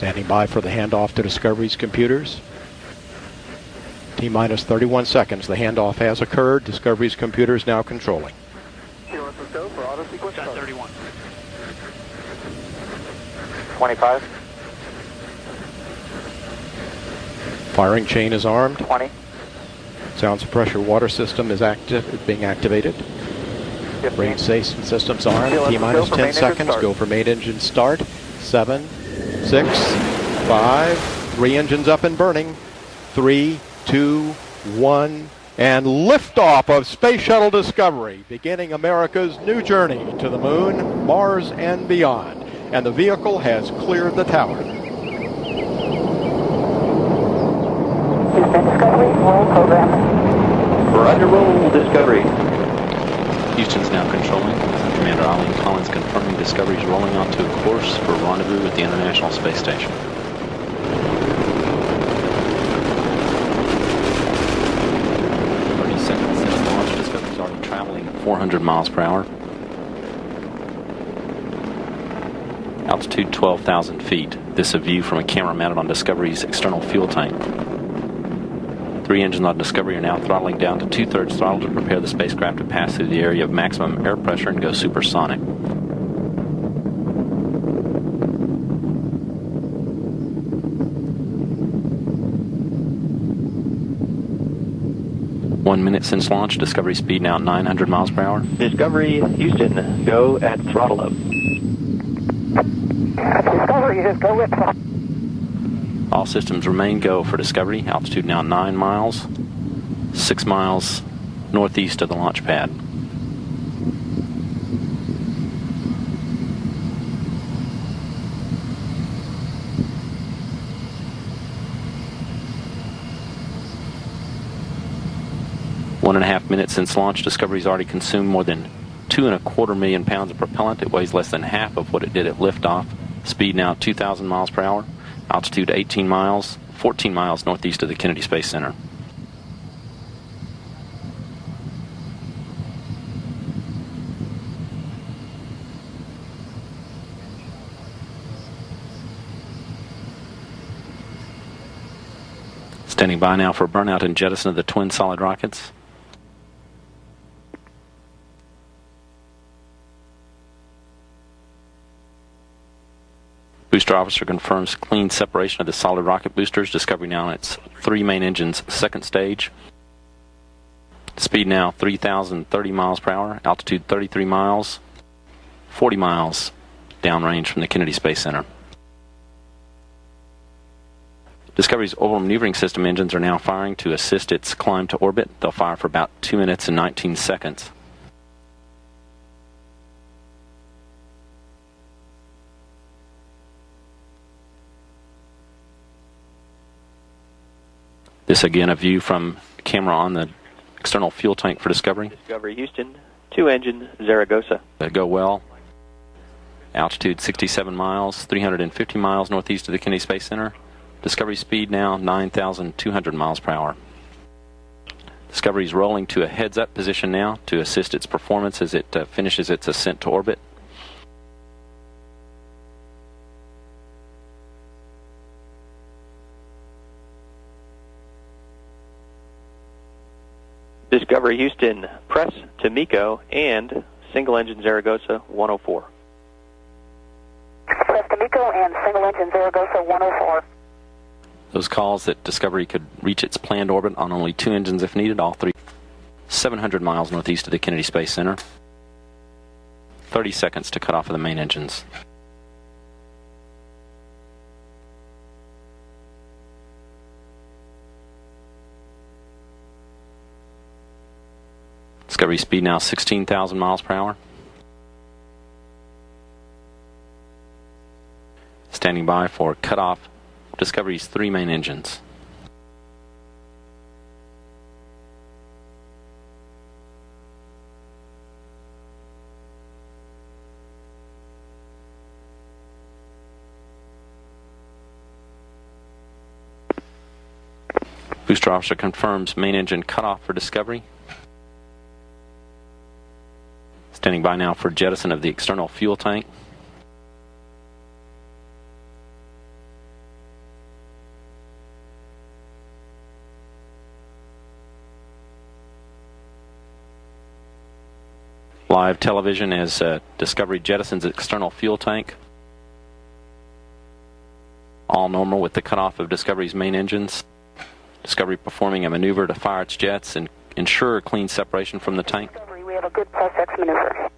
Standing by for the handoff to Discovery's computers. T-minus 31 seconds. The handoff has occurred. Discovery's computers now controlling. Let's go for auto sequence. 31. 25. Firing chain is armed. 20. Sound suppressor water system is being activated. 15. Range systems armed. T-minus 10 seconds. Go for main engine start. 7, 6, 5. 3 engines up and burning. 3, 2, 1. And liftoff of Space Shuttle Discovery, beginning America's new journey to the moon, Mars, and beyond. And the vehicle has cleared the tower. Houston Discovery, roll program. Roger, roll Discovery. Houston's now controlling. Commander Eileen Collins confirming Discovery's rolling onto a course for rendezvous at the International Space Station. Seconds since launch, Discovery's already traveling 400 miles per hour. Altitude 12,000 feet. This is a view from a camera mounted on Discovery's external fuel tank. 3 engines on Discovery are now throttling down to 2/3 throttle to prepare the spacecraft to pass through the area of maximum air pressure and go supersonic. One minute since launch, Discovery speed now 900 miles per hour. Discovery, Houston, go at throttle up. Discovery, just go with throttle. All systems remain go for Discovery. Altitude now 9 miles, 6 miles northeast of the launch pad. One and a half minutes since launch, Discovery's already consumed more than 2.25 million pounds of propellant. It weighs less than half of what it did at liftoff. Speed now 2,000 miles per hour. Altitude 18 miles, 14 miles northeast of the Kennedy Space Center. Standing by now for burnout and jettison of the twin solid rockets. Booster officer confirms clean separation of the solid rocket boosters. Discovery now on its 3 main engines, second stage. Speed now 3,030 miles per hour. Altitude 33 miles, 40 miles downrange from the Kennedy Space Center. Discovery's orbital maneuvering system engines are now firing to assist its climb to orbit. They'll fire for about 2 minutes and 19 seconds. This again a view from camera on the external fuel tank for Discovery. Discovery, Houston, 2 engine, Zaragoza. They go well. Altitude 67 miles, 350 miles northeast of the Kennedy Space Center. Discovery speed now 9,200 miles per hour. Discovery's rolling to a heads-up position now to assist its performance as it finishes its ascent to orbit. Discovery, Houston, press to MECO and single engine Zaragoza 104. Press to MECO and single engine Zaragoza 104. Those calls that Discovery could reach its planned orbit on only 2 engines if needed, all 3. 700 miles northeast of the Kennedy Space Center. 30 seconds to cut off of the main engines. Discovery speed now 16,000 miles per hour. Standing by for cutoff. Discovery's 3 main engines. Booster officer confirms main engine cutoff for Discovery. Standing by now for jettison of the external fuel tank. Live television as Discovery jettisons external fuel tank. All normal with the cutoff of Discovery's main engines. Discovery performing a maneuver to fire its jets and ensure clean separation from the tank. Discovery, we have a good +X maneuver.